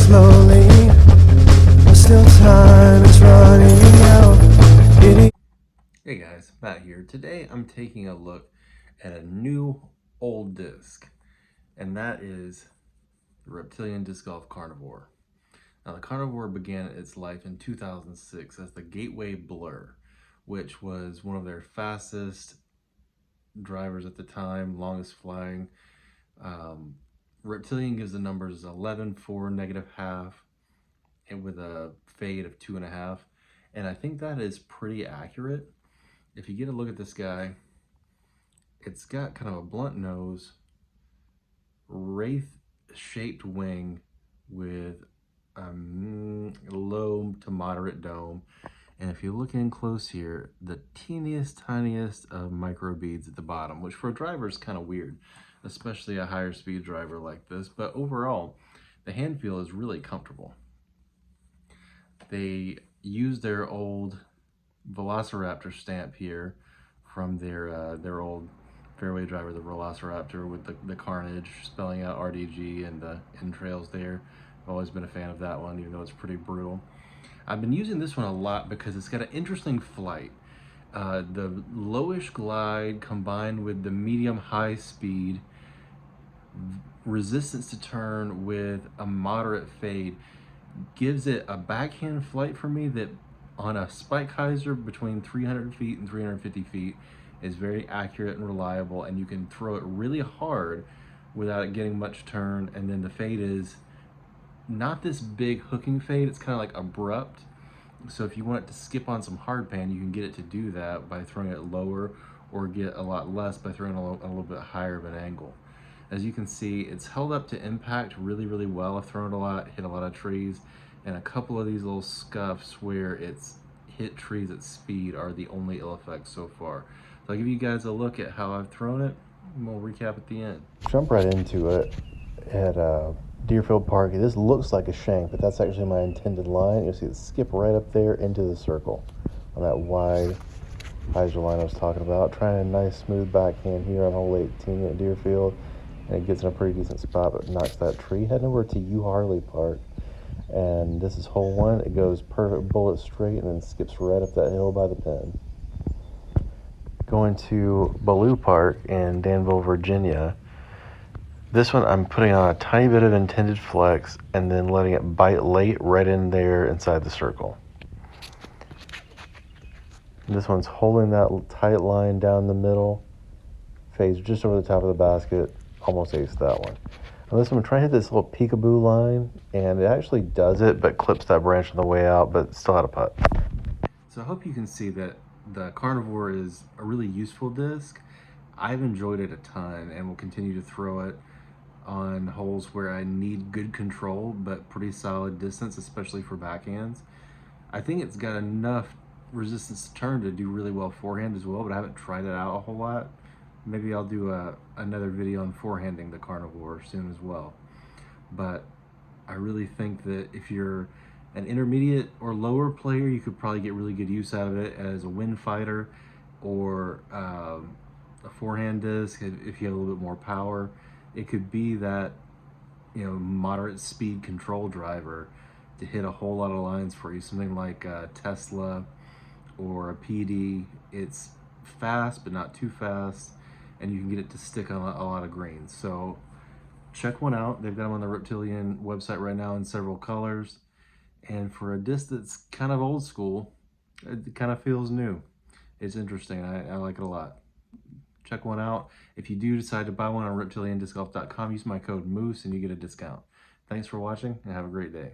slowly, but still time is running out. Hey guys, Matt here. Today I'm taking a look at a new old disc, and that is the Reptilian Disc Golf Carnivore. Now the Carnivore began its life in 2006 as the Gateway Blur, which was one of their fastest drivers at the time, longest flying. Reptilian gives the numbers 11, 4, negative half, and with a fade of 2.5. And I think that is pretty accurate. If you get a look at this guy, it's got kind of a blunt nose, wraith-shaped wing with a low to moderate dome. And if you look in close here, the teeniest, tiniest of micro beads at the bottom, which for a driver is kind of weird, especially a higher speed driver like this. But overall, the hand feel is really comfortable. They use their old Velociraptor stamp here from their old fairway driver, the Velociraptor, with the carnage spelling out RDG and the entrails there. I've always been a fan of that one, even though it's pretty brutal. I've been using this one a lot because it's got an interesting flight. The lowish glide combined with the medium high speed, resistance to turn with a moderate fade gives it a backhand flight for me that on a spike hyzer between 300 feet and 350 feet is very accurate and reliable, and you can throw it really hard without it getting much turn. And then the fade is not this big hooking fade, it's kind of like abrupt. So if you want it to skip on some hard pan, you can get it to do that by throwing it lower, or get a lot less by throwing a little bit higher of an angle. As you can see, it's held up to impact really, really well. I've thrown it a lot, hit a lot of trees, and a couple of these little scuffs where it's hit trees at speed are the only ill effects so far. So I'll give you guys a look at how I've thrown it, and we'll recap at the end. Jump right into it at Deerfield Park. This looks like a shank, but that's actually my intended line. You'll see it skip right up there into the circle on that wide hyzer line I was talking about. Trying a nice smooth backhand here on hole 18 at Deerfield, and it gets in a pretty decent spot, but knocks that tree. Heading over to U Harley Park, and this is hole 1. It goes perfect bullet straight and then skips right up that hill by the pin. Going to Ballou Park in Danville, Virginia. This one I'm putting on a tiny bit of intended flex and then letting it bite late right in there inside the circle. This one's holding that tight line down the middle, fades just over the top of the basket, almost aced that one. Now this one, I'm trying to hit this little peekaboo line, and it actually does it, but clips that branch on the way out, but still out of putt. So I hope you can see that the Carnivore is a really useful disc. I've enjoyed it a ton and will continue to throw it on holes where I need good control but pretty solid distance, especially for backhands. I think it's got enough resistance to turn to do really well forehand as well, but I haven't tried it out a whole lot. Maybe I'll do another video on forehanding the Carnivore soon as well. But I really think that if you're an intermediate or lower player, you could probably get really good use out of it as a wind fighter, or a forehand disc. If you have a little bit more power, it could be that, moderate speed control driver to hit a whole lot of lines for you. Something like a Tesla or a PD. It's fast but not too fast, and you can get it to stick on a lot of greens. So check one out. They've got them on the Reptilian website right now in several colors. And for a disc that's kind of old school, it kind of feels new. It's interesting. I like it a lot. Check one out. If you do decide to buy one on reptiliandiscgolf.com, use my code MOOSE and you get a discount. Thanks for watching and have a great day.